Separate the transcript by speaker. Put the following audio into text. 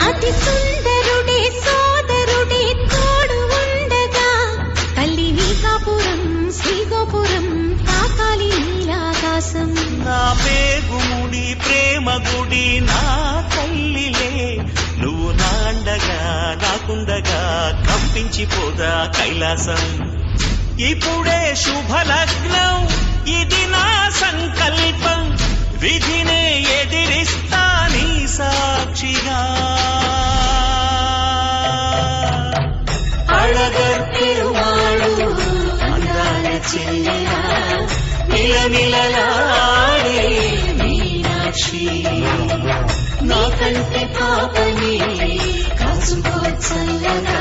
Speaker 1: అతి సుందరుడే సోదరుడే తోడు ఉండగా తల్లి నీకాపురం శ్రీగోపురం తాకాలి నీలాకాశం.
Speaker 2: నా పేగుముడి ప్రేమ గుడి నా తల్లిలే, నువ్వు నాండగా నాకుండగా కంపించిపోదా కైలాసం. ఇప్పుడే శుభలగ్నం, ఇది నా సంకల్పం, విధినే ఎదిరిస్తా నీ సాక్షిగా. అళగర్పెరుమాళు అందాల చెల్లెలా నిలనిలలాడే మీనాక్షి, నాకంటే పాపని కాచుకో చల్లగా